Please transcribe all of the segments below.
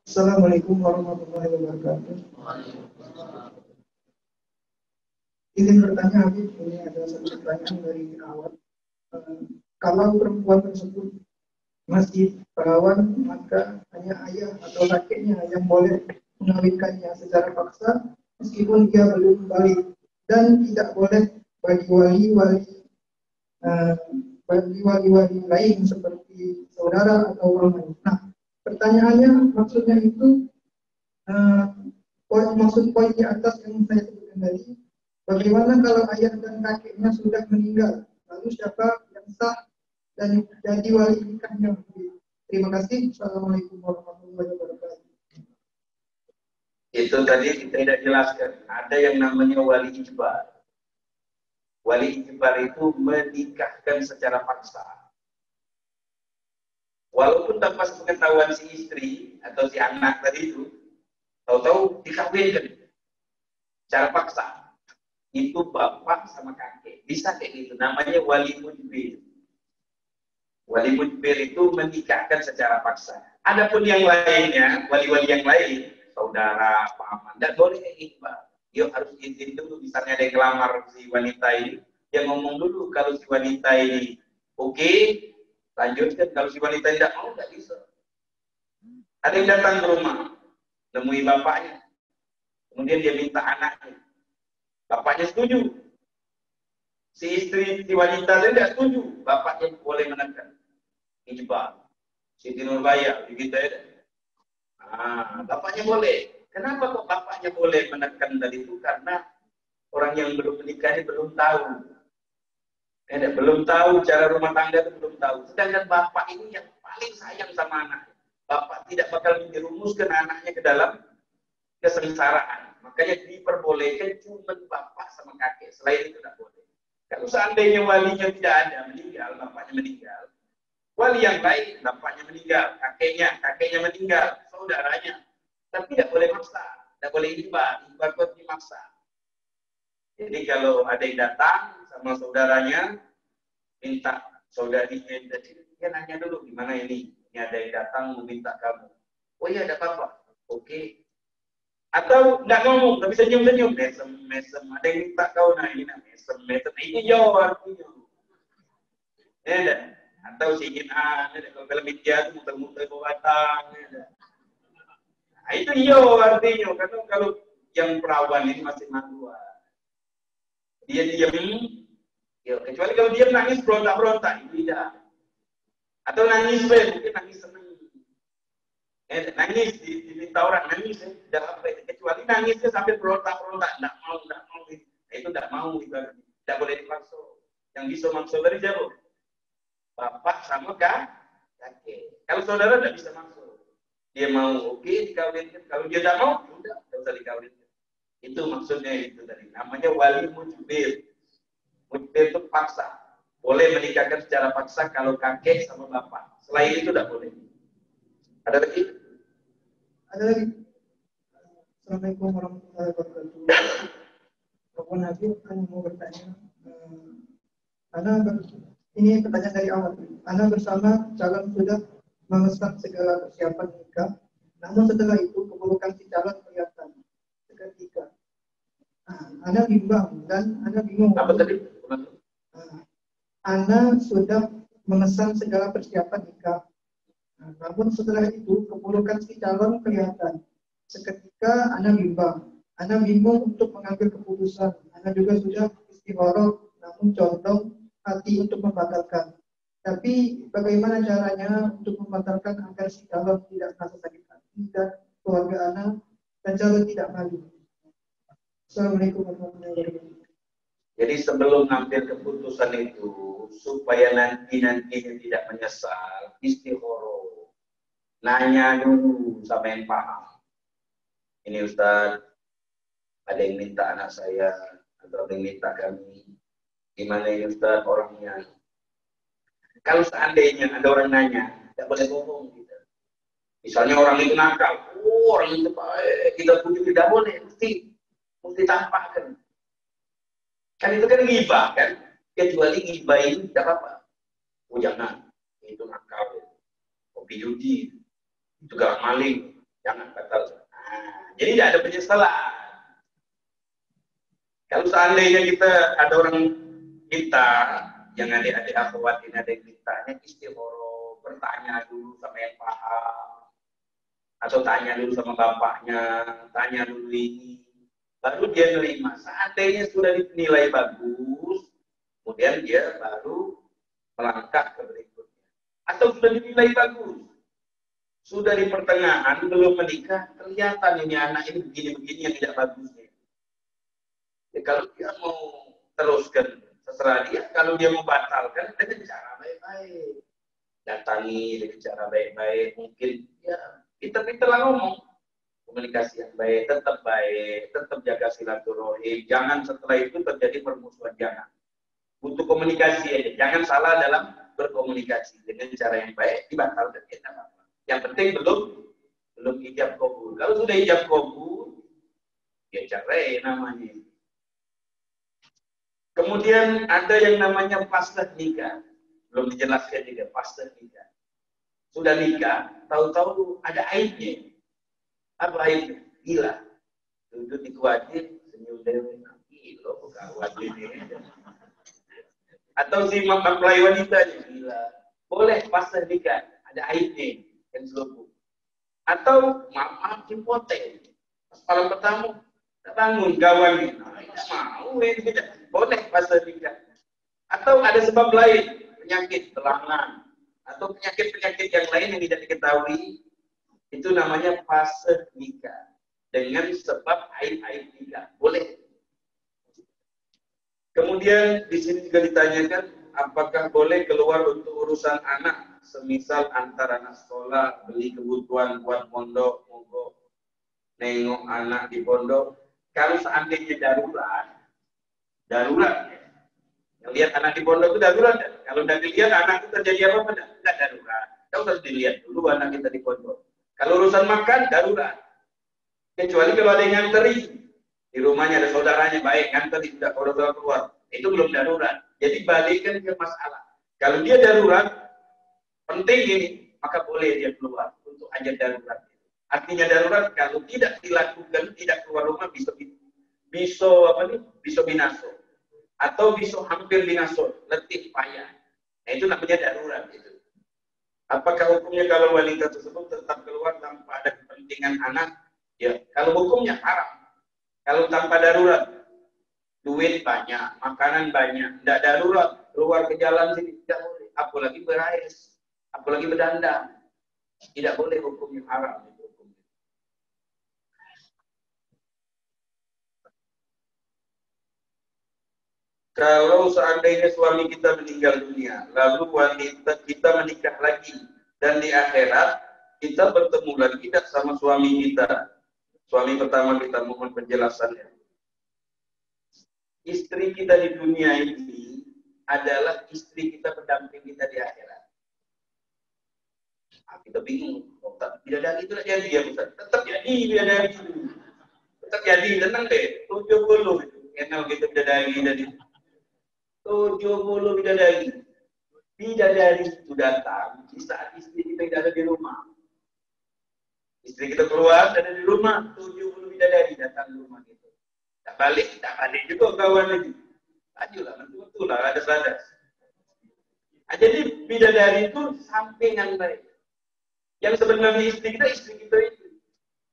Assalamualaikum warahmatullahi wabarakatuh. Izin bertanya, Habib, ini ada satu pertanyaan dari awal. Kalau perempuan tersebut masih perawan, maka hanya ayah atau kakeknya yang boleh mengawinkannya secara paksa meskipun dia belum balik, dan tidak boleh bagi wali-wali lain seperti saudara atau orang lain. Nah, pertanyaannya maksudnya itu maksud poin di atas yang saya sebutkan tadi, bagaimana kalau ayah dan kakeknya sudah meninggal, lalu siapa yang sah dan jadi wali nikahnya? Terima kasih. Assalamualaikum warahmatullahi wabarakatuh. Itu tadi kita tidak jelaskan. Ada yang namanya wali ijbar. Wali ijbar itu menikahkan secara paksa. Walaupun tanpa pengetahuan si istri atau si anak tadi itu, tahu-tahu dikawinkan secara paksa. Itu bapak sama kakek. Bisa kayak gitu. Namanya wali mujbir. Wali mujbir itu menikahkan secara paksa. Adapun yang lainnya, wali-wali yang lain, saudara, paman, tidak boleh kayak gitu, Pak. Dia harus izin dulu. Misalnya ada yang ngelamar si wanita ini, dia ngomong dulu kalau si wanita ini oke, lanjutkan. Kalau si wanita tidak mau, tidak bisa. Ada yang datang ke rumah, nemui bapaknya, kemudian dia minta anaknya. Bapaknya setuju. Si istri, si wanita tidak setuju. Bapaknya boleh menekan. Ijbar. Siti Nurbaya, begitu ya. Bapaknya boleh. Kenapa kok bapaknya boleh menekan dari itu? Karena orang yang belum menikah ini belum tahu. Belum tahu cara rumah tangga itu belum tahu. Sedangkan bapak ini yang paling sayang sama anaknya. Bapak tidak bakal menjerumuskan anaknya ke dalam kesengsaraan. Makanya diperbolehkan cuma bapak sama kakek. Selain itu tidak boleh. Kalau seandainya walinya tidak ada, meninggal, bapaknya meninggal. Wali yang lain, bapaknya meninggal, kakeknya meninggal, saudaranya. Tapi tidak boleh maksa, tidak boleh ijbar itu dimaksa. Jadi kalau ada yang datang sama saudaranya, minta saudarinya, dia nanya dulu, gimana ini? Ini ada yang datang meminta kamu. Oh iya, ada apa-apa? Oke. Atau nggak ngomong, tapi senyum-senyum, mesem, ada yang minta kau, nah ini mesem, ini jauh artinya. Ya, atau si Jinan, kalau film India itu muter-muter ke batang. Nah, itu iyo artinya, karena kalau yang perawan ini masih mandua. Dia diam, kecuali kalau dia nangis berontak-berontak, itu tidak. Atau nangis, mungkin nangis senang. Nangis, diminta orang nangis, tidak apa itu. Kecuali nangisnya sampai berontak-berontak, tidak mau. Nah, itu tidak mau, tidak boleh dipaksa. Yang bisa maksa dari jauh. Bapak sama kakek. Kalau saudara tidak bisa masuk. Dia mau oke dikawinkan. Kalau dia tidak mau, sudah tidak usah dikawinkan. Itu maksudnya itu tadi. Namanya wali mujbir. Mujbir itu paksa. Boleh menikahkan secara paksa kalau kakek sama bapak. Selain itu tidak boleh. Ada lagi? Ada lagi. Assalamualaikum warahmatullahi wabarakatuh. Bapak Nabi mau bertanya. Ini pertanyaan dari awal. Ana bersama calon sudah memesan segala persiapan nikah. Namun setelah itu keburukan si calon kelihatan seketika. Ana bimbang dan Ana bingung. Apa tadi? Ana sudah memesan segala persiapan nikah. Namun setelah itu keburukan si calon kelihatan. Seketika Ana bimbang. Ana bingung untuk mengambil keputusan. Ana juga sudah istikharah, namun condong hati untuk membatalkan. Tapi bagaimana caranya untuk membatalkan agar si calon tidak merasa sakit hati dan keluarga anak dan calon tidak malu? Assalamualaikum warahmatullahi wabarakatuh. Jadi sebelum ngambil keputusan itu, supaya nantinya tidak menyesal, istikharah. Nanya dulu sama yang paham. Ini Ustaz, ada yang minta anak saya, atau ada yang minta kami. Gimana ini Ustaz orangnya? Kalau seandainya ada orang nanya, tidak boleh ngomong gitu. Misalnya orang itu nakal, orang itu baik, kita punya tidak boleh, mesti tampakkan. Kan itu kan ghibah kan? Kecuali ghibah ini tidak apa-apa. Oh jangan, itu nakal. Oh tapi judi, juga maling, jangan batal. Nah, jadi tidak ada penyesalan. Kalau seandainya kita ada orang kita yang adik-adik akhwat ini ada kitanya istihoroh, bertanya dulu sama yang paham, atau tanya dulu sama bapaknya, tanya dulu ini, baru dia nerima. Seandainya sudah dinilai bagus, kemudian dia baru melangkah ke berikutnya. Atau sudah dinilai bagus, sudah di pertengahan belum menikah, kelihatan ini anak ini begini-begini yang tidak bagusnya. Ya, kalau dia mau teruskan, terserah dia. Kalau dia mau batalkan, dengan cara baik-baik. Datangi dengan cara baik-baik. Mungkin ya kita lah ngomong. Komunikasi yang baik, tetap jaga silaturahim. Jangan setelah itu terjadi permusuhan, jangan. Butuh komunikasi aja. Jangan salah dalam berkomunikasi. Dengan cara yang baik, dibatalkan. Yang penting belum ijab kabul. Kalau sudah ijab kabul, ya cerai namanya. Kemudian ada yang namanya fasdah nikah. Belum dijelaskan juga fasdah nikah. Sudah nikah, tahu-tahu ada aibnya. Apa aibnya? Gila. Duduk di wajib, senyum dewe. Gila, bukan wajib ini. Atau si mempelai wanitanya. Gila. Boleh fasdah nikah. Ada aibnya. Yang selupuk. Atau maaf impoten. Malam pertama, tak bangun kawan. Nah, tidak mau. Boleh fasdah nikah. Atau ada sebab lain, penyakit telangan atau penyakit-penyakit yang lain yang tidak diketahui, itu namanya fase nikah dengan sebab aib-aib nikah. Boleh. Kemudian di sini juga ditanyakan apakah boleh keluar untuk urusan anak, semisal antar anak sekolah, beli kebutuhan buat pondok, mogok, nengok anak di pondok. Kalau seandainya darurat ya. Yang lihat anak di pondok itu darurat ya. Kalau tidak dilihat anak itu terjadi apa-apa, tidak darurat. Kita harus dilihat dulu anak kita di pondok. Kalau urusan makan, darurat. Kecuali kalau ada yang nganteri. Di rumahnya ada saudaranya, baik, nganteri, tidak kalau saudara keluar. Itu belum darurat. Jadi balikkan ke masalah. Kalau dia darurat, penting ini, maka boleh dia keluar untuk hajat darurat. Artinya darurat, kalau tidak dilakukan, tidak keluar rumah, bisa binaso. Atau bisa hampir binaso, letih, payah. Nah, itu namanya darurat. Itu. Apakah hukumnya kalau wanita tersebut tetap keluar tanpa ada kepentingan anak? Ya, kalau hukumnya haram. Kalau tanpa darurat, duit banyak, makanan banyak, tidak darurat, keluar ke jalan sini tidak boleh. Apalagi berais, apalagi berdandan, tidak boleh, hukumnya haram. Kalau seandainya suami kita meninggal dunia, lalu wanita kita menikah lagi, dan di akhirat kita bertemu lagi tidak sama suami kita, suami pertama kita, mohon penjelasannya. Istri kita di dunia ini adalah istri kita pendamping kita di akhirat. Nah, kita bingung, bidadari itu jadi ya Ustaz. Tetap jadi bidadari, tetap jadi, tenang deh, 70 kenal kita bidadari dari 70 bidadari. Bidadari itu datang di saat istri kita tidak ada di rumah. Istri kita keluar, ada di rumah, 70 bidadari datang di rumah kita. Tak balik juga kawan lagi. Ajulah, betul lah, ada sadas. Nah, jadi bidadari itu sampingan mereka. Yang sebenarnya istri kita itu.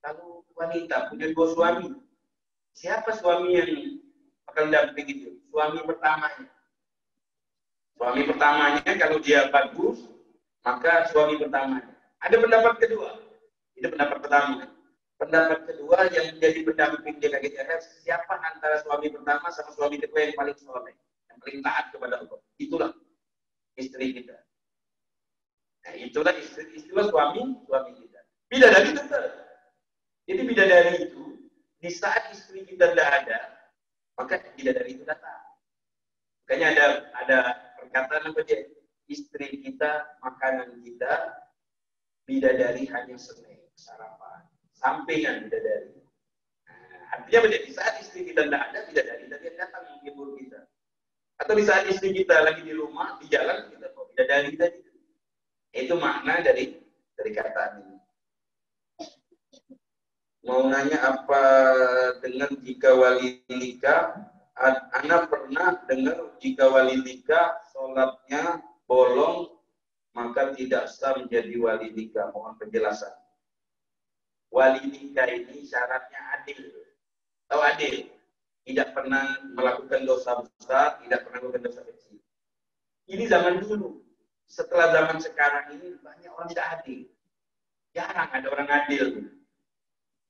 Kalau wanita punya dua suami, siapa suami yang akan damping itu? Suami pertamanya. Suami pertamanya kalau dia bagus, maka suami pertamanya. Ada pendapat kedua. Itu pendapat pertama. Pendapat kedua yang menjadi pendamping dia lagi siapa antara suami pertama sama suami kedua yang paling soleh, yang paling taat kepada Allah. Itulah istri kita. Nah, itulah istilah suami kita. Bidadari tetap. Jadi bidadari itu di saat istri kita tidak ada, maka bidadari itu datang. Makanya ada perkataan apa dia? Istri kita, makanan kita, bidadari hanya snack, sarapan, sampingan bidadari. Nah, artinya di saat istri kita tidak ada, bidadari tadi yang datang menghibur kita. Atau di saat istri kita lagi di rumah, di jalan, kita kok bidadari tadi. Itu makna dari dari kata ini. Mau nanya apa dengan jika wali nikah? Ana pernah dengar jika wali nikah sholatnya bolong maka tidak sah menjadi wali nikah. Mohon penjelasan. Wali nikah ini syaratnya adil. Tahu adil? Tidak pernah melakukan dosa besar, tidak pernah melakukan dosa kecil. Ini zaman dulu. Setelah zaman sekarang ini banyak orang tidak adil. Jarang ada orang adil.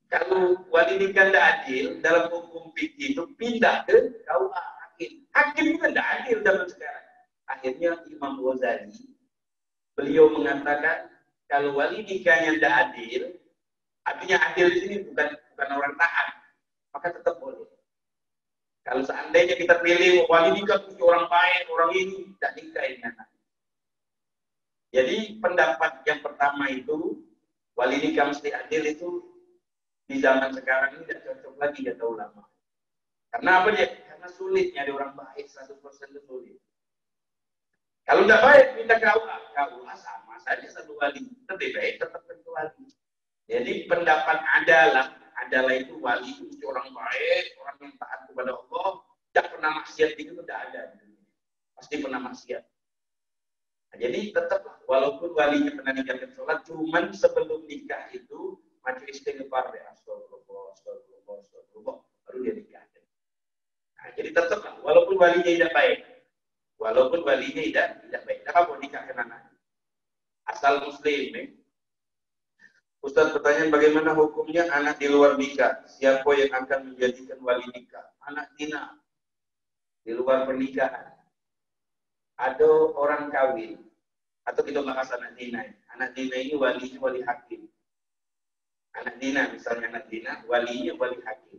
Kalau wali nikah tidak adil, dalam hukum fikih itu pindah ke KUA hakim. Hakim itu tidak adil zaman sekarang. Akhirnya Imam Ghazali, beliau mengatakan kalau wali nikahnya tidak adil, artinya adil di sini bukan orang taat, maka tetap boleh. Kalau seandainya kita pilih wali nikah itu orang baik, orang ini tidak nikah ini anak. Jadi pendapat yang pertama itu wali nikah mesti adil itu di zaman sekarang ini tidak cocok lagi kata ulama. Karena apa dia? Karena sulit nyari orang baik 100% itu sulit. Kalau tidak baik minta KUA sama saja satu wali. Lebih baik tetap satu wali. Jadi pendapat adalah itu wali itu orang baik, orang yang taat kepada Allah, tidak pernah maksiat itu tidak ada. Pasti pernah maksiat. Nah, jadi tetaplah walaupun walinya pernah meninggalkan sholat, cuman sebelum nikah itu maju istighfar ya, astagfirullah, baru dia nikah. Nah, jadi tetaplah walaupun walinya tidak baik, tidak baik, tidak apa nikah ke anak. Asal muslim. Ustaz, pertanyaan bagaimana hukumnya anak di luar nikah? Siapa yang akan menjadikan wali nikah? Anak zina di luar pernikahan. Ada orang kawin atau kita bahas anak zina. Anak zina ini wali hakim. Anak zina, misalnya anak zina, walinya wali hakim.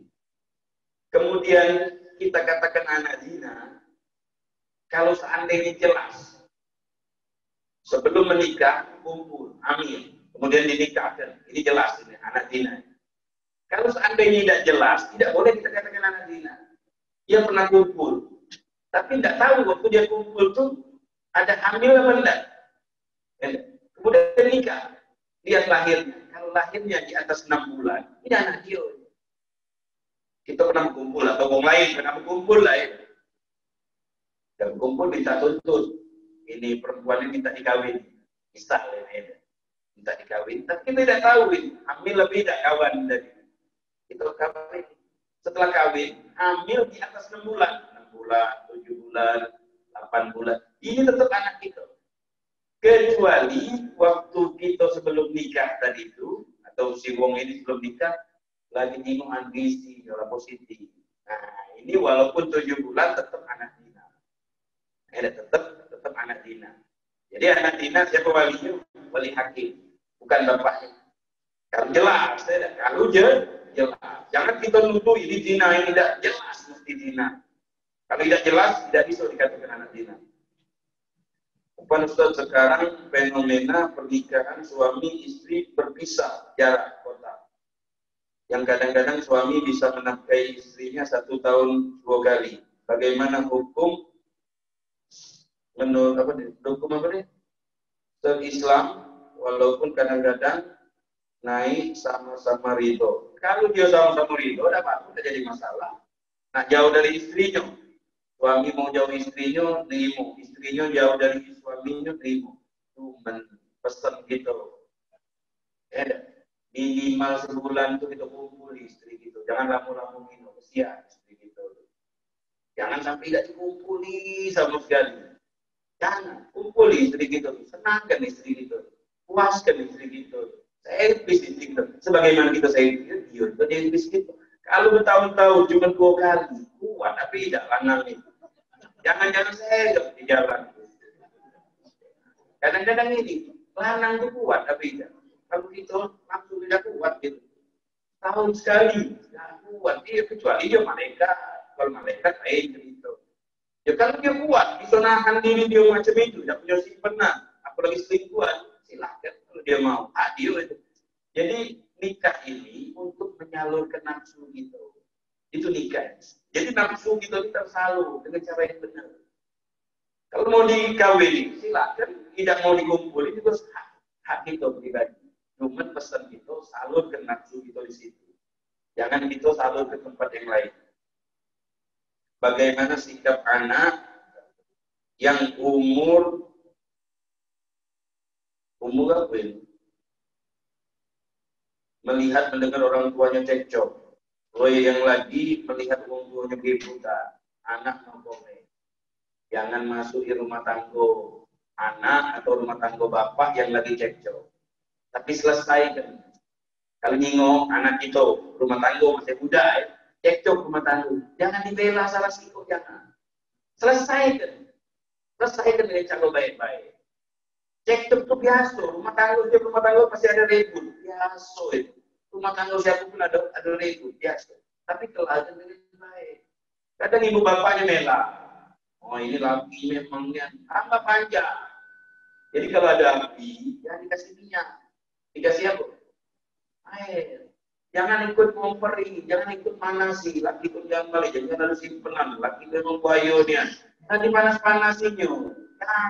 Kemudian kita katakan anak zina, kalau seandainya jelas, sebelum menikah, kumpul, amin, kemudian dinikahkan, ini jelas, ini anak zina. Kalau seandainya tidak jelas, tidak boleh kita katakan anak zina. Dia pernah kumpul, tapi tidak tahu waktu dia kumpul itu ada hamil apa tidak. Kemudian nikah, lihat lahirnya. Kalau lahirnya di atas 6 bulan, ini anak dia. Kita pernah berkumpul atau orang lain pernah berkumpul lah ya. Dan berkumpul minta tuntut. Ini perempuan ini minta dikawin. Misalnya ya. Minta dikawin, tapi kita tidak tahu ini. Hamil lebih tidak kawan dari. Kita kawin. Setelah kawin, hamil di atas 6 bulan. 6 bulan, 7 bulan, 8 bulan. Ini tetap anak kita. Kecuali waktu kita sebelum nikah tadi itu, atau si wong ini sebelum nikah, lagi minum ambisi, kalau positif. Nah, ini walaupun 7 bulan tetap anak zina. Tetap anak zina. Jadi anak zina siapa walinya? Wali hakim, bukan bapaknya. Kalau jelas, kalau jelas. Jangan kita nuduh ini zina, ini tidak jelas mesti zina. Kalau tidak jelas, tidak bisa dikatakan anak zina. Ustaz, sekarang fenomena pernikahan suami istri berpisah jarak kota. Yang kadang-kadang suami bisa menafkahi istrinya 1 tahun 2 kali. Bagaimana hukum menurut Islam, walaupun kadang-kadang naik sama-sama ridho. Kalau dia sama-sama ridho, tidak apa-apa, tidak jadi masalah. Nah, jauh dari istrinya. Suami mau jauh istrinya, terima. Istrinya jauh dari suaminya, terima. Itu pesan gitu. Minimal sebulan itu kita kumpul istri gitu. Jangan lama-lama minum, kesian istri gitu. Jangan sampai tidak dikumpuli sama sekali. Jangan, kumpuli istri gitu. Senangkan istri gitu. Puaskan istri gitu. Servis istri gitu. Sebagaimana kita servis gitu, dia servis gitu. Kalau bertahun-tahun cuma 2 kali, kuat tapi tidak lanang itu. Jangan-jangan saya di jalan. Kadang-kadang ini, lanang itu kuat tapi tidak. Kalau itu langsung tidak kuat gitu. Tahun sekali, tidak kuat. Dia kecuali dia malaikat. Kalau malaikat lain gitu. Ya kalau dia kuat, bisa nahan diri dia macam itu. Tidak punya simpenan. Apalagi selingkuhan, silakan kalau dia mau. Adil itu. Jadi nikah ini untuk menyalurkan nafsu gitu. Itu nikah. Jadi nafsu kita tersalur dengan cara yang benar. Kalau mau dikawin, silakan. Tidak mau dikumpulin, itu hak kita pribadi. pesan kita, salurkan nafsu kita di situ. Jangan kita salur ke tempat yang lain. Bagaimana sikap anak yang umur apa ini? Melihat mendengar orang tuanya cekcok. Roy yang lagi melihat orang tuanya keributan. Anak mau komen. Jangan masuk di rumah tangga anak atau rumah tangga bapak yang lagi cekcok. Tapi selesaikan. Kalau nyingok anak itu rumah tangga masih muda, cekcok rumah tangga. Jangan dibela salah sikap, jangan. Selesaikan. Selesaikan dengan cara baik-baik. Cekcok itu biasa. Rumah tangga pasti ada ribut. Biasa itu. Rumah tangga siapapun ada ribut. Biasa. Tapi kelahan dengan baik. Kadang ibu bapaknya mela. Oh ini laki memangnya tambah panjang. Jadi kalau ada api, ya dikasih minyak. Dikasih apa? Air. Jangan ikut komperi, jangan ikut manasi. Laki pun jangan balik, jangan ada simpenan. Laki memang bayonya. Nanti panas-panasinya. Nah,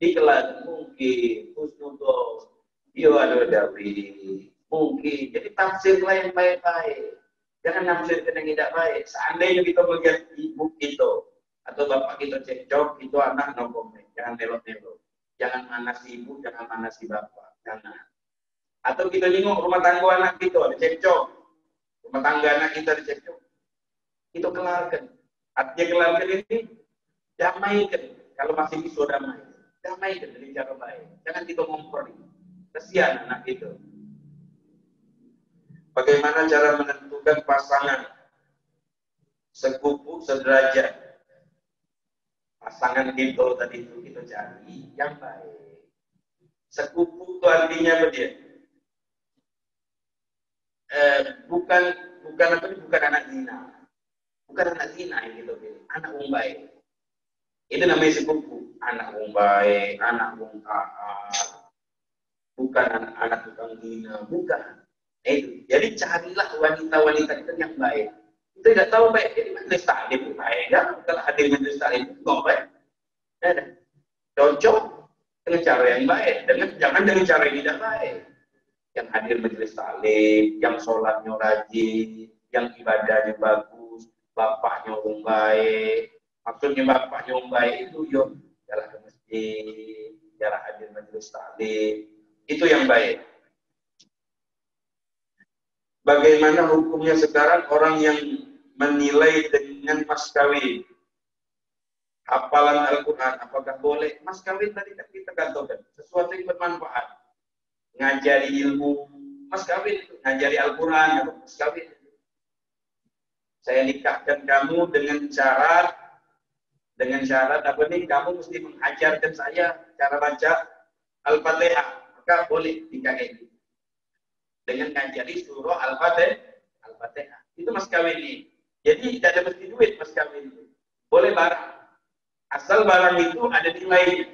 dikelar mungkin. Husnudon. Yo ada dawi. Mungkin. Jadi tafsir lain baik-baik. Jangan nafsirkan yang tidak baik. Seandainya kita melihat ibu kita atau bapak kita cekcok, itu anak no comment. Jangan melok-melok. Jangan manasi ibu, jangan manasi bapak. Jangan. Atau kita nengok rumah tangga anak kita ada cekcok. Rumah tangga anak kita ada cekcok. Itu kelarkan. Artinya kelarkan ini damaikan. Kalau masih bisa damai. Damaikan dengan cara baik. Jangan kita ngompori. Kesian anak itu. Bagaimana cara menentukan pasangan sekupu sederajat? Pasangan kita tadi itu kita cari yang baik. Sekupu itu artinya apa dia? Bukan anak zina. Bukan anak zina yang kita pilih. Anak yang baik. Itu namanya sekupu. Anak yang baik, anak yang taat. Bukan anak tukang zina. Bukan. Itu. Jadi carilah wanita-wanita itu yang baik. Kita tidak tahu baik. Jadi majelis taklim baik. Ya? Kalau hadir majelis taklim nggak baik. Ya, cocok dengan cara yang baik. Jangan dengan cara yang tidak baik. Yang hadir majelis taklim, yang sholatnya rajin, yang ibadahnya bagus, bapaknya orang baik. Maksudnya bapaknya orang baik itu yuk jalan ke masjid, jalan hadir majelis taklim. Itu yang baik. Bagaimana hukumnya sekarang orang yang menilai dengan mas kawin? Hafalan Al-Quran, apakah boleh? Mas kawin tadi kan kita katakan sesuatu yang bermanfaat. Ngajari ilmu, mas kawin itu. Ngajari Al-Quran, mas kawin itu. Saya nikahkan kamu dengan syarat apa nih? Kamu mesti mengajarkan saya cara baca Al-Fatihah. Maka boleh nikah itu. Dengan ngajari surah Al-Fatihah. Itu mas kawin ini. Jadi tidak ada mesti duit mas kawin itu. Boleh barang. Asal barang itu ada nilainya.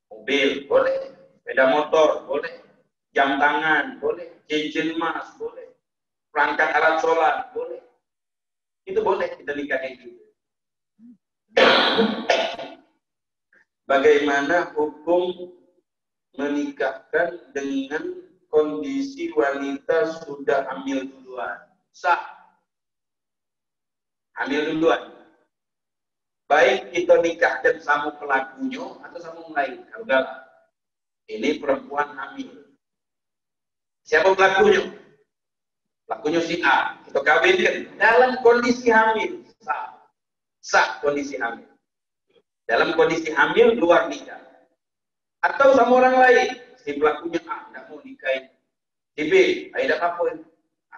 Mobil, boleh. Sepeda motor, boleh. Jam tangan, boleh. Cincin emas, boleh. Perangkat alat sholat, boleh. Itu boleh kita nikahkan gitu. Bagaimana hukum menikahkan dengan kondisi wanita sudah hamil duluan? Sah. Hamil duluan. Baik kita nikahkan sama pelakunya atau sama yang lain. Kalau enggak, ini perempuan hamil. Siapa pelakunya? Pelakunya si A. Kita kawinkan dalam kondisi hamil. Sah. Sah kondisi hamil. Dalam kondisi hamil luar nikah. Atau sama orang lain. Si pelakunya A, tidak mau nikahin. Si B, tidak apa-apa.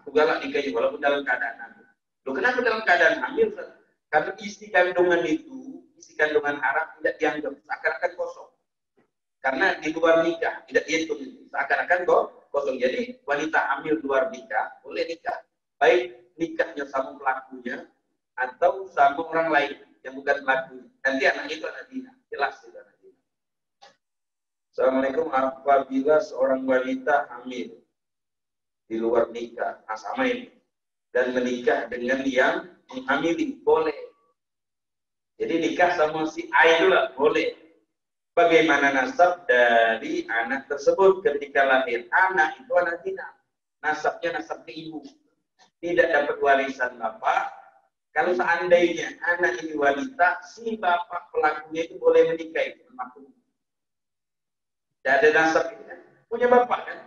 Aku galak nikahin walaupun dalam keadaan hamil. Loh, kenapa dalam keadaan hamil? Karena isi kandungan itu, isi kandungan haram tidak dianggap, seakan-akan kosong. Karena di luar nikah, tidak dihitung, seakan-akan kosong. Jadi wanita hamil luar nikah, boleh nikah. Baik nikahnya sama pelakunya, atau sama orang lain yang bukan pelakunya. Nanti anak itu anak zina, jelas itu anak zina. Assalamualaikum, apabila seorang wanita hamil di luar nikah, sama ini, dan menikah dengan yang menghamili, boleh. Jadi nikah sama si A itu lah, boleh. bagaimana nasab dari anak tersebut ketika lahir. Anak itu anak zina. Nasabnya nasab ke ibu. Tidak dapat warisan bapak. Kalau seandainya anak ini wanita, si bapak pelakunya itu boleh menikahi. Tidak ada nasab ini kan? Punya bapak kan?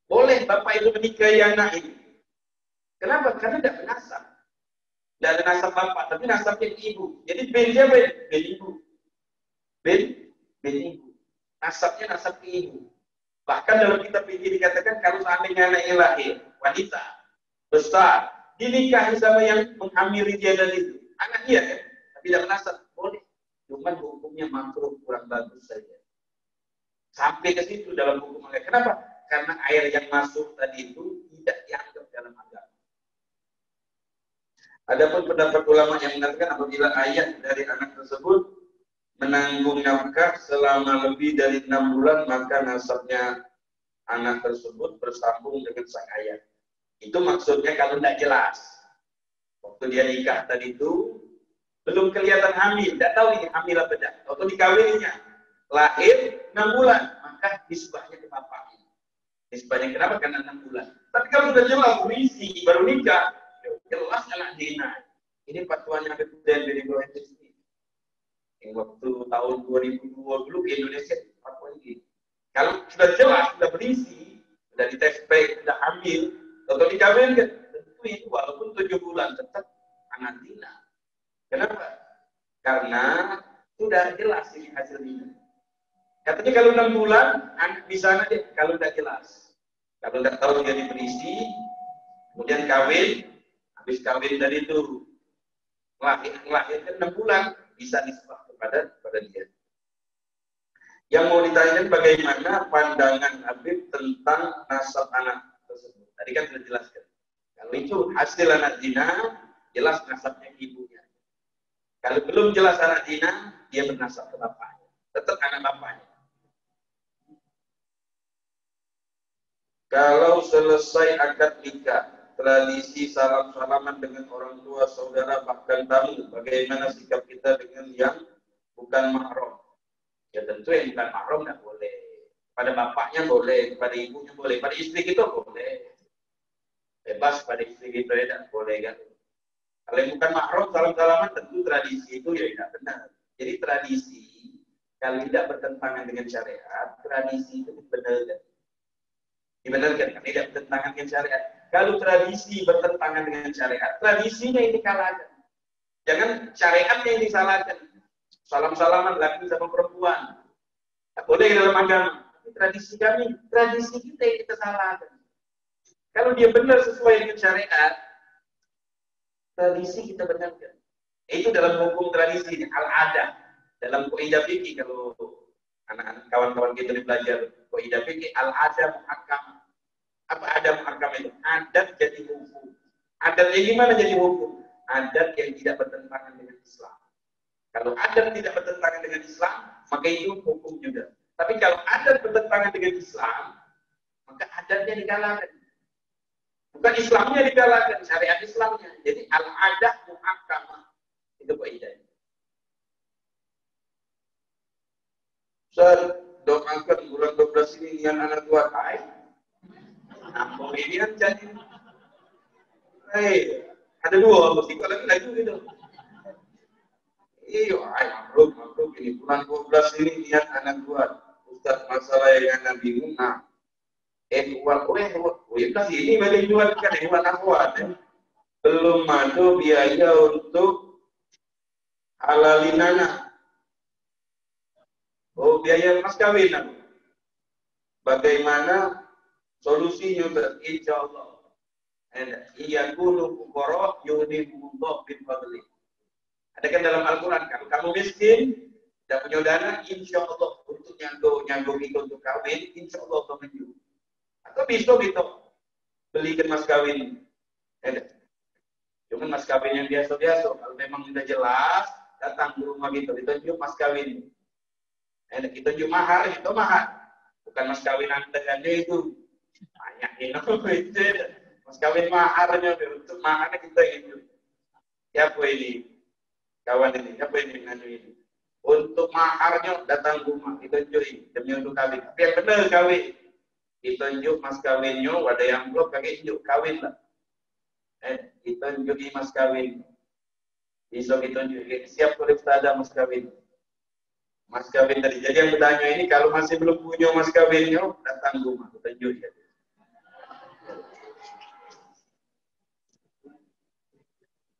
Boleh bapak itu menikahi anak ini. Kenapa? Karena tidak bernasab. Tidak ada nasab bapak, tapi nasabnya ibu. Jadi bin siapa? Bin ibu. Bin ibu. Nasabnya nasab ke ibu. Bahkan dalam kitab fikih dikatakan kalau seandainya anak yang lahir, wanita, besar, dinikahi sama yang menghamili dia dari itu. Anak dia kan? Tapi tidak bernasab. Boleh. Cuma hukumnya makruh, kurang bagus saja. Sampai ke situ dalam hukum agama. Kenapa? Karena air yang masuk tadi itu tidak dianggap dalam agama. Adapun pendapat ulama yang mengatakan apabila ayah dari anak tersebut menanggung nafkah selama lebih dari 6 bulan, maka nasabnya anak tersebut bersambung dengan sang ayah. Itu maksudnya kalau tidak jelas. Waktu dia nikah tadi itu belum kelihatan hamil, tidak tahu ini hamil apa tidak. Waktu dikawinnya lahir 6 bulan, maka nisbahnya ke bapaknya. Nisbahnya kenapa? Karena 6 bulan. Tapi kalau sudah jelas berisi baru nikah, jelas anak zina. Ini fatwanya Habib Zain bin Ibrahim ini. Yang waktu tahun 2020 di Indonesia fatwa ini. Kalau sudah jelas, sudah berisi, sudah dites baik, sudah hamil, atau dikawinkan, tentu itu walaupun 7 bulan tetap anak zina. Kenapa? Karena sudah jelas ini hasilnya. Katanya kalau 6 bulan, anak di sana deh, kalau tidak jelas. Kalau tidak tahu dia berisi, kemudian kawin, habis kawin dari itu, melahirkan 6 bulan, bisa nisbah kepada dia. Yang mau ditanyakan bagaimana pandangan Habib tentang nasab anak tersebut. Tadi kan sudah jelaskan. Kalau itu hasil anak zina, jelas nasabnya ibunya. Kalau belum jelas anak zina, dia bernasab ke bapaknya. Tetap anak bapaknya. Kalau selesai akad nikah, tradisi salam-salaman dengan orang tua, saudara, bahkan tamu, bagaimana sikap kita dengan yang bukan mahram? Ya tentu yang bukan mahram tidak boleh. Pada bapaknya boleh, pada ibunya boleh, pada istri kita boleh. Bebas pada istri kita tidak boleh kan. Kalau yang bukan mahram salam-salaman tentu tradisi itu ya tidak benar. Jadi tradisi kalau tidak bertentangan dengan syariat, tradisi itu dibenarkan. Dibenarkan kan tidak bertentangan dengan syariat. Kalau tradisi bertentangan dengan syariat, tradisinya ini dikalahkan. Jangan syariatnya yang disalahkan. Salam-salaman laki sama perempuan. Tak boleh dalam agama. Ini tradisi kami, tradisi kita yang kita salahkan. Kalau dia benar sesuai dengan syariat, tradisi kita benarkan. Itu dalam hukum tradisi, al-adah. Dalam kaidah fikih kalau anak-anak kawan-kawan kita belajar kaidah fikih, al-adah muhakkamah. Apa adat muhakkamah itu? Adat jadi hukum. Adatnya gimana jadi hukum? Adat yang tidak bertentangan dengan Islam. Kalau adat tidak bertentangan dengan Islam, maka itu hukum juga. Tapi kalau adat bertentangan dengan Islam, maka adatnya digalakkan. Bukan Islamnya digalakkan, syariat Islamnya. Jadi al-adah muhakkamah. Itu kaidahnya. Ustaz, doakan bulan 12 ini yang anak tua kaya. Nampung ini kan jadi, ada 2, mesti lagi gitu. Iya, makhluk ini bulan 12 ini niat anak buat. Ustaz, masalah yang anak bingung, kasih ini balik jual kan buat akhwat. Belum ada biaya untuk halalin anak. Oh, biaya mas kawin. Bagaimana solusinya? Insya Allah. Iya kulu fuqara yughnihumullah min fadli. Ada kan dalam Al-Quran, kalau kamu miskin, tidak punya dana, insya Allah untuk nyanggung itu untuk kawin, insya Allah Allah menyuruh. Atau bisa belikan mas kawin. Cuma mas kawin yang biasa-biasa, kalau memang sudah jelas, datang ke rumah gitu, ditunjuk mas kawin. Kita tunjuk mahar, itu mahar. Bukan mas kawin antaranya itu. Banyak itu. Mas kawin maharnya, untuk maharnya kita itu. Siapa ini? Kawan ini, apa ini? Untuk maharnya datang rumah, ditunjukin demi untuk kawin. Tapi yang benar kawin. Ditunjuk mas kawinnya, ada yang belum pakai tunjuk kawin lah. Ditunjuki mas kawin. Bisa ditunjukin, siap boleh ada mas kawin. Mas kawin tadi. Jadi yang bertanya ini kalau masih belum punya mas kawinnya, datang rumah, ditunjukin.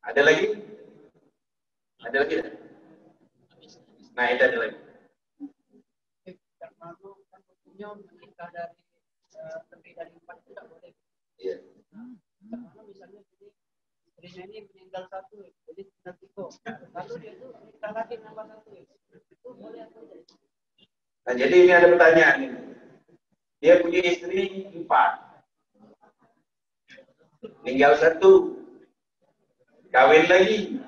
Ada lagi? Ada lagi? Nah, itu ada lagi. Yang malu kan hukumnya menikah dari lebih dari 4 tidak boleh. Iya. Nah, misalnya jadi istrinya ini meninggal 1, jadi tinggal 3. Lalu dia itu nikah lagi nambah 1, itu boleh atau tidak? Nah, jadi ini ada pertanyaan ini. Dia punya istri 4, tinggal 1, kawin lagi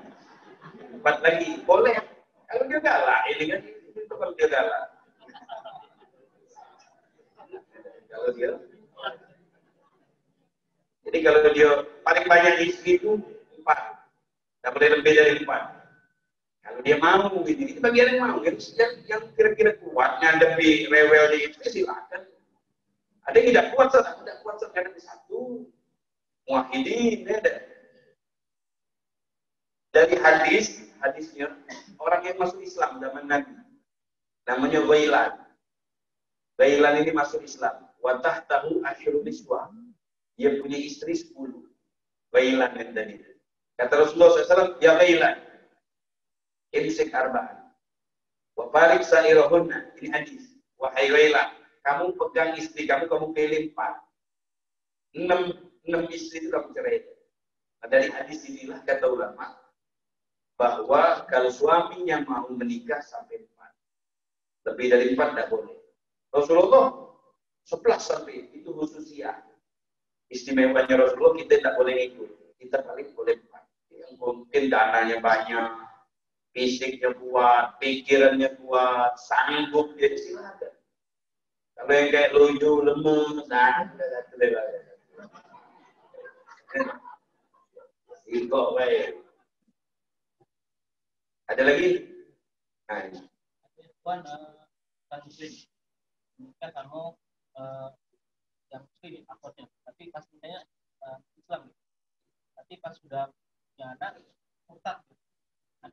4 lagi, boleh? Kalau dia galak, ini kan itu kalau dia galak. Kalau dia, jadi kalau dia paling banyak istri itu 4, tak boleh lebih dari 4. Kalau dia mau, gitu, itu bagian yang mau, yang kira-kira kuat ngadepi rewelnya itu silakan. Ada yang tidak kuat, ngadepi 1, muahidin, ada. Dari hadisnya orang yang masuk Islam zaman Nabi, namanya Ghailan. Ghailan ini masuk Islam. Watah tahu akhirul niswa. Dia punya istri 10. Ghailan yang tadi. Kata Rasulullah SAW, ya Ghailan, imsik arba'an. Wa farik sa'irahunna. Ini hadis. Wahai Ghailan, kamu pegang istri kamu pilih 4. 6 istri itu kamu cerai. Nah, dari hadis inilah kata ulama bahwa kalau suaminya mau menikah sampai 4, lebih dari 4 tidak boleh. Rasulullah 11 sampai itu khususnya. Istimewanya Rasulullah kita tidak boleh ikut. Kita paling boleh 4. Yang mungkin dananya banyak, fisiknya kuat, pikirannya kuat, sanggup, jadi silakan. Kalau yang kayak lucu, lemes, nah, itu baik. Ada lagi? Nah, ini. Puan, kan kamu yang muslim akhirnya, tapi pas misalnya Islam, tapi pas sudah punya anak murtad,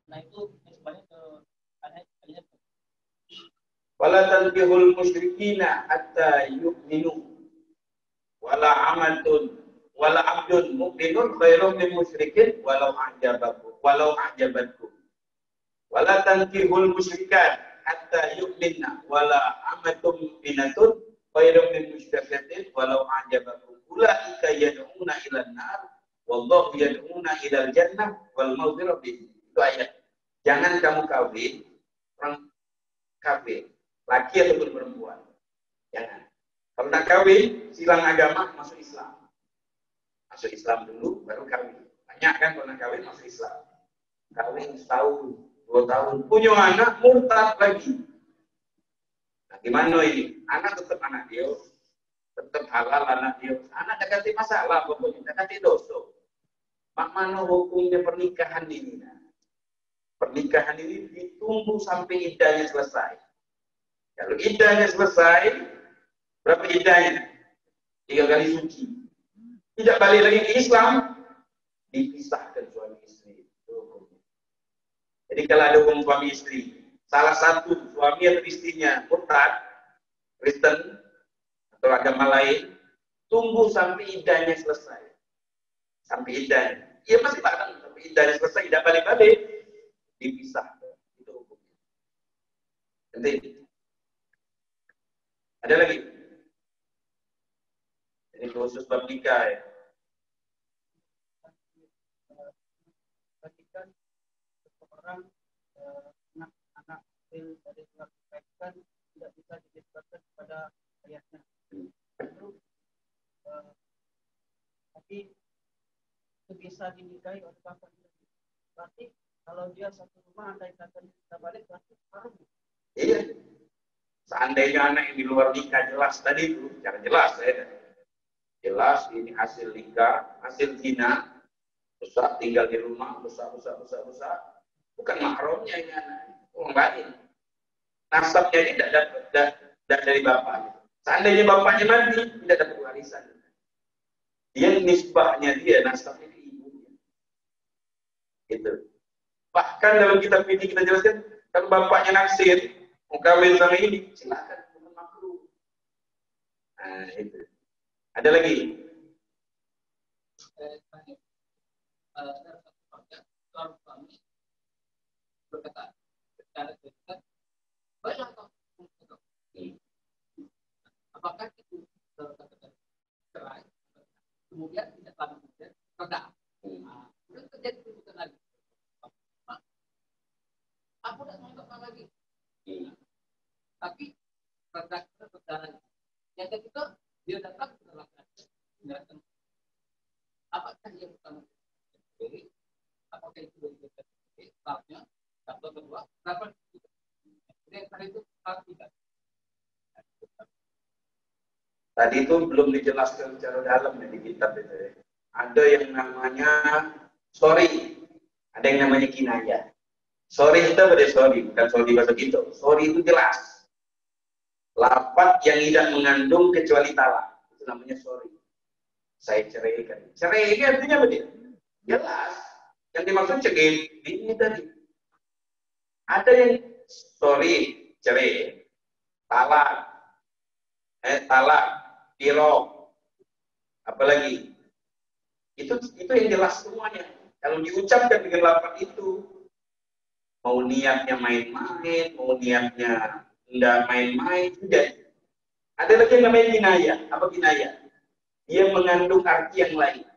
nah itu sebenarnya ke anaknya. Wala tankihul musyrikina hatta yu'minu wala abdun mu'minun khairum min musyrikin walau a'jabatkum. Wala tankihul musyrikat hatta yu'minna wala amatum binatun khairum min musyrikatin walau a'jabatkum. Ulaika yad'una ilan nar wallahu yad'una ilal jannah wal maghfirah bihi. Itu ayat. Jangan kamu kawin orang kafir, laki ataupun perempuan. Jangan. Kalau nak kawin, silang agama masuk Islam. Masuk Islam dulu baru kawin. Banyak kan kalau nak kawin masuk Islam. Kawin setahun, 2 tahun, punya anak murtad lagi. Nah, gimana ini? Anak tetap anak dia, tetap halal anak dia. Anak tak kasih masalah, pokoknya tak kasih dosa. Mana hukumnya pernikahan ini? Pernikahan ini ditunggu sampai iddahnya selesai. Kalau iddahnya selesai, berapa iddahnya? 3 kali suci. Tidak balik lagi ke Islam, dipisahkan suami istri. Jadi kalau ada hukum suami istri, salah satu suami atau istrinya murtad, Kristen atau agama lain, tunggu sampai iddahnya selesai. Sampai iddahnya. Iya masih bareng, sampai iddahnya selesai, tidak balik-balik, dipisahkan. Itu hukumnya. Nanti ada lagi? Ini khusus bab nikah ya. Ketika seseorang anak dari keluarga kan tidak bisa dijelaskan kepada ayahnya. Lalu tapi itu bisa dinikahi oleh bapaknya. Berarti kalau dia satu rumah andai kata kita balik berarti haram. Iya. Seandainya anak yang di luar nikah jelas tadi itu, secara jelas ya. Jelas ini hasil nikah, hasil zina, besar tinggal di rumah, besar. Bukan mahramnya ini anak. orang lain. Nasabnya ini tidak dari bapak. Seandainya bapaknya mati, tidak dapat warisan. Dia nisbahnya dia, nasabnya ke ibunya. Gitu. Bahkan dalam kitab ini kita jelaskan, kalau bapaknya naksir, mau kawin sama ini, silakan, bukan makruh. Nah, itu. Ada lagi? Berkata, secara cerita, banyak apakah itu cerai, kemudian tidak lama kemudian reda, kemudian terjadi keributan lagi. Aku tidak mau kembali lagi, tapi reda lagi. Yang ketiga dia datang ke belakang. Apakah dia pertama sendiri? Apakah itu dari tahapnya? Atau kedua, kenapa? Kemudian tadi itu tahap tiga. Tadi itu belum dijelaskan secara dalam di kitab itu. Ada yang namanya sorry, ada yang namanya kinayah. Sorry itu apa deh? Sorry, bukan sorry bahasa gitu. Sorry itu jelas. Lafaz yang tidak mengandung kecuali talak, itu namanya sorry. Saya ceraikan. Cerai ini artinya apa dia? Jelas. Yang dimaksud cerai ini tadi. Ada yang sorry, cerai, talak, talak, pirok, apalagi itu yang jelas semuanya. Kalau diucapkan dengan lafaz itu, mau niatnya main-main, mau niatnya enggak main-main, tidak. Ada lagi yang namanya kinayah. Apa kinayah? Dia mengandung arti yang lain.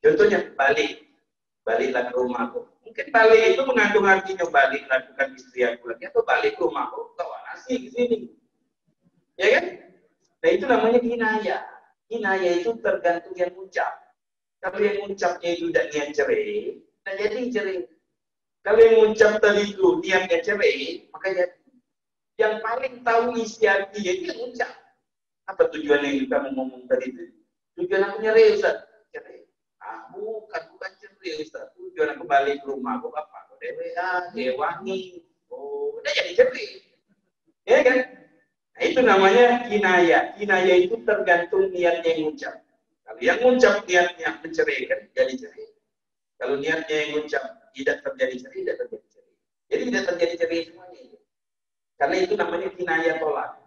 Contohnya baliklah ke rumahku. Mungkin balik itu mengandung artinya balik lakukan istri aku lagi, atau balik ke rumahku, bawa nasi ke sini. Ya kan? Nah itu namanya kinayah. Kinayah itu tergantung yang ucap. Kalau yang ucapnya itu tidak niat cerai, nah jadi cerai. Kalau yang ucap tadi itu niatnya cerai, maka jadi. Yang paling tahu isi hatinya itu yang ucap. Apa tujuan yang kamu ngomong tadi itu? Tujuan aku nyari Ustaz. Cerai. Bukan cerai Ustaz. Tujuan aku balik ke rumah. Aku apa? Aku dewangi. Udah jadi cerai. Ya kan? Nah, itu namanya kinayah. Kinayah itu tergantung niatnya yang ucap. Kalau yang ucap niatnya menceraikan, jadi cerai. Kalau niatnya yang ucap tidak terjadi cerai, tidak terjadi cerai. Jadi tidak terjadi cerai semuanya. Karena itu namanya kinayah tolak.